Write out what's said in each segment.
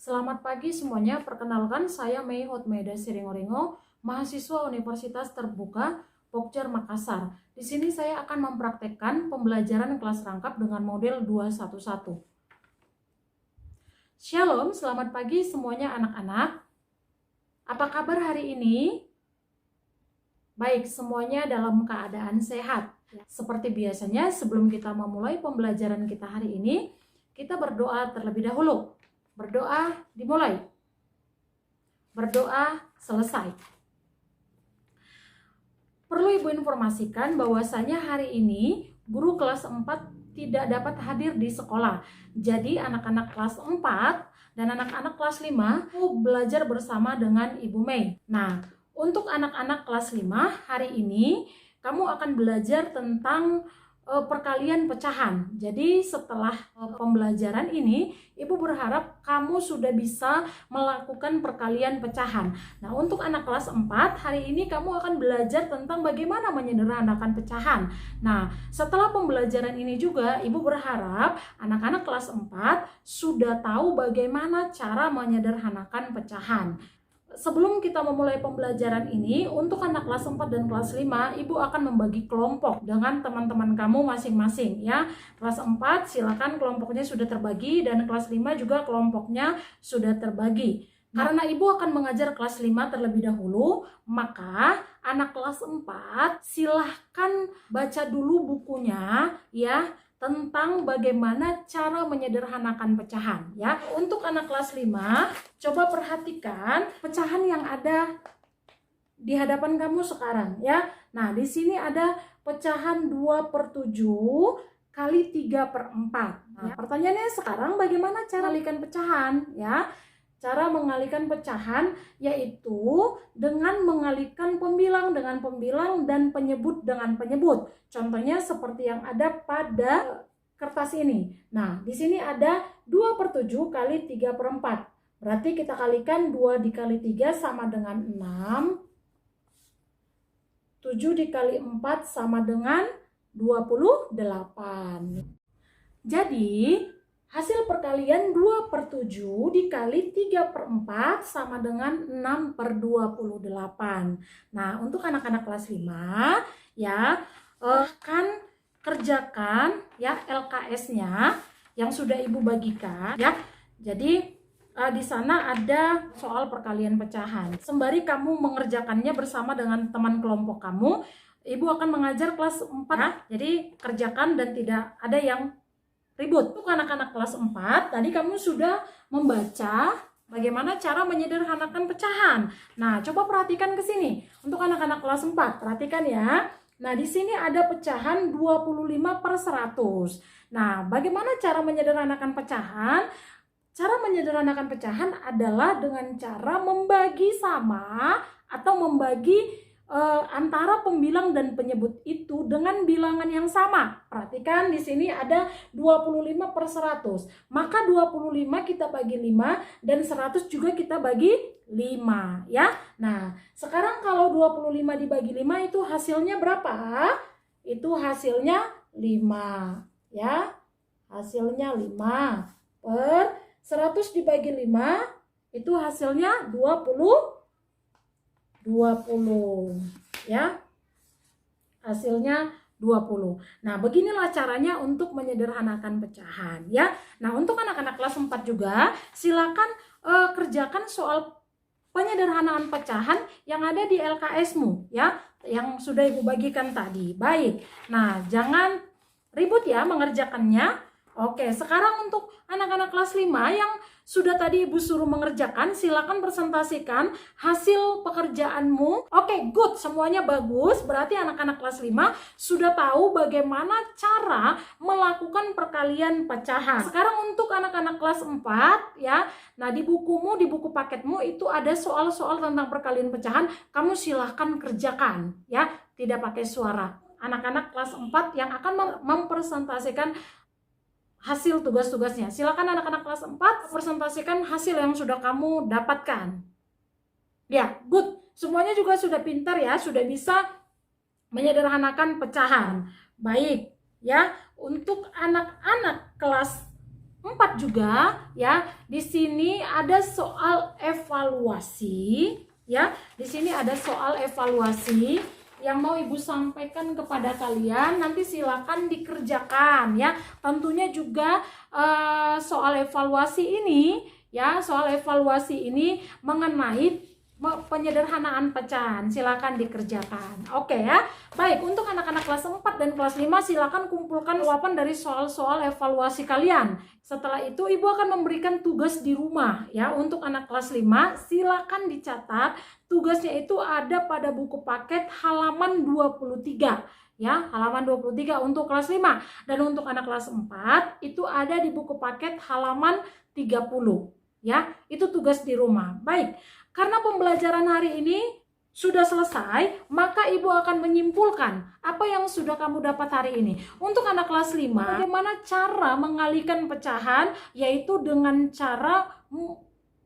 Selamat pagi semuanya, perkenalkan saya Mei Hotmeda Siringoringo, mahasiswa Universitas Terbuka Pokja Makassar. Di sini saya akan mempraktekkan pembelajaran kelas rangkap dengan model 211. Shalom, selamat pagi semuanya anak-anak. Apa kabar hari ini? Baik, semuanya dalam keadaan sehat. Seperti biasanya, sebelum kita memulai pembelajaran kita hari ini, kita berdoa terlebih dahulu. Berdoa dimulai. Berdoa selesai. Perlu Ibu informasikan bahwasanya hari ini guru kelas 4 tidak dapat hadir di sekolah. Jadi anak-anak kelas 4 dan anak-anak kelas 5 belajar bersama dengan Ibu Mei. Nah, untuk anak-anak kelas 5 hari ini kamu akan belajar tentang perkalian pecahan. Jadi setelah pembelajaran ini, Ibu berharap kamu sudah bisa melakukan perkalian pecahan. Nah, untuk anak kelas 4, hari ini kamu akan belajar tentang bagaimana menyederhanakan pecahan. Nah, setelah pembelajaran ini juga, Ibu berharap anak-anak kelas 4 sudah tahu bagaimana cara menyederhanakan pecahan. Sebelum kita memulai pembelajaran ini, untuk anak kelas 4 dan kelas 5, Ibu akan membagi kelompok dengan teman-teman kamu masing-masing ya. Kelas 4 silakan kelompoknya sudah terbagi dan kelas 5 juga kelompoknya sudah terbagi. Karena Ibu akan mengajar kelas 5 terlebih dahulu, maka anak kelas 4 silahkan baca dulu bukunya ya, tentang bagaimana cara menyederhanakan pecahan ya. Untuk anak kelas 5, coba perhatikan pecahan yang ada di hadapan kamu sekarang ya. Nah, di sini ada pecahan 2/7 kali 3/4. Nah, pertanyaannya sekarang bagaimana cara mengalihkan pecahan ya? Cara mengalihkan pecahan yaitu dengan mengalihkan pembilang dengan pembilang dan penyebut dengan penyebut. Contohnya seperti yang ada pada kertas ini. Nah, di sini ada 2/7 kali 3/4. Berarti kita kalikan 2 dikali 3 sama dengan 6. 7 dikali 4 sama dengan 28. Jadi, hasil perkalian 2/7 dikali 3/4 sama dengan 6/28. Nah, untuk anak-anak kelas 5 ya, akan kerjakan ya LKS-nya yang sudah Ibu bagikan ya. Jadi di sana ada soal perkalian pecahan. Sembari kamu mengerjakannya bersama dengan teman kelompok kamu, Ibu akan mengajar kelas 4 ya. Jadi kerjakan dan tidak ada yang ribut. Untuk anak-anak kelas 4, tadi kamu sudah membaca bagaimana cara menyederhanakan pecahan. Nah, coba perhatikan ke sini. Untuk anak-anak kelas 4, perhatikan ya. Nah, di sini ada pecahan 25/100. Nah, bagaimana cara menyederhanakan pecahan? Cara menyederhanakan pecahan adalah dengan cara membagi sama atau membagi antara pembilang dan penyebut itu dengan bilangan yang sama. Perhatikan di sini ada 25/100. Maka 25 kita bagi 5 dan 100 juga kita bagi 5 ya. Nah, sekarang kalau 25 dibagi 5 itu hasilnya berapa? Itu hasilnya 5 ya. Hasilnya 5 per 100 dibagi 5 itu hasilnya 20 ya, hasilnya 20. Nah, beginilah caranya untuk menyederhanakan pecahan ya. Nah, untuk anak-anak kelas 4 juga silakan kerjakan soal penyederhanaan pecahan yang ada di LKS-mu ya, yang sudah Ibu bagikan tadi. Baik. Nah, jangan ribut ya mengerjakannya. Oke, sekarang untuk anak-anak kelas 5 yang sudah tadi Ibu suruh mengerjakan, silakan presentasikan hasil pekerjaanmu. Oke, good, semuanya bagus. Berarti anak-anak kelas 5 sudah tahu bagaimana cara melakukan perkalian pecahan. Sekarang untuk anak-anak kelas 4 ya. Nah, di bukumu, di buku paketmu itu ada soal-soal tentang perkalian pecahan. Kamu silahkan kerjakan ya, tidak pakai suara. Anak-anak kelas 4 yang akan mempresentasikan hasil tugas-tugasnya. Silakan anak-anak kelas 4 presentasikan hasil yang sudah kamu dapatkan. Ya, good. Semuanya juga sudah pintar ya, sudah bisa menyederhanakan pecahan. Baik, ya. Untuk anak-anak kelas 4 juga ya. Di sini ada soal evaluasi ya. Di sini ada soal evaluasi yang mau Ibu sampaikan kepada kalian, nanti silakan dikerjakan ya. Tentunya juga soal evaluasi ini ya, soal evaluasi ini mengenai penyederhanaan pecahan, silakan dikerjakan. Oke ya. Baik, untuk anak-anak kelas 4 dan kelas 5 silakan kumpulkan jawaban dari soal-soal evaluasi kalian. Setelah itu Ibu akan memberikan tugas di rumah ya. Untuk anak kelas 5 silakan dicatat, tugasnya itu ada pada buku paket halaman 23 ya, halaman 23 untuk kelas 5. Dan untuk anak kelas 4 itu ada di buku paket halaman 30 ya. Itu tugas di rumah. Baik, karena pembelajaran hari ini sudah selesai, maka Ibu akan menyimpulkan apa yang sudah kamu dapat hari ini. Untuk anak kelas 5, bagaimana cara mengalihkan pecahan, yaitu dengan cara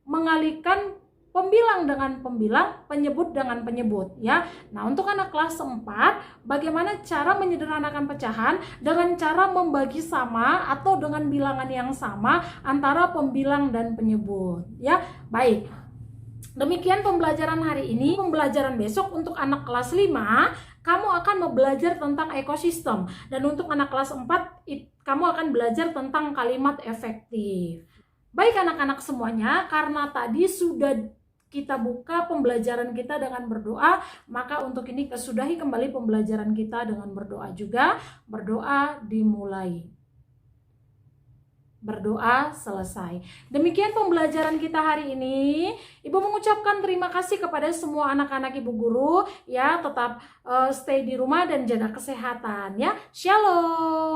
mengalihkan pembilang dengan pembilang, penyebut dengan penyebut ya. Nah, untuk anak kelas 4, bagaimana cara menyederhanakan pecahan dengan cara membagi sama atau dengan bilangan yang sama antara pembilang dan penyebut ya. Baik. Demikian pembelajaran hari ini. Pembelajaran besok untuk anak kelas 5, kamu akan belajar tentang ekosistem. Dan untuk anak kelas 4, kamu akan belajar tentang kalimat efektif. Baik anak-anak semuanya, karena tadi sudah kita buka pembelajaran kita dengan berdoa, maka untuk ini kesudahi kembali pembelajaran kita dengan berdoa juga. Berdoa dimulai. Berdoa selesai. Demikian pembelajaran kita hari ini. Ibu mengucapkan terima kasih kepada semua anak-anak Ibu guru ya. Tetap stay di rumah dan jaga kesehatan ya. Shalom.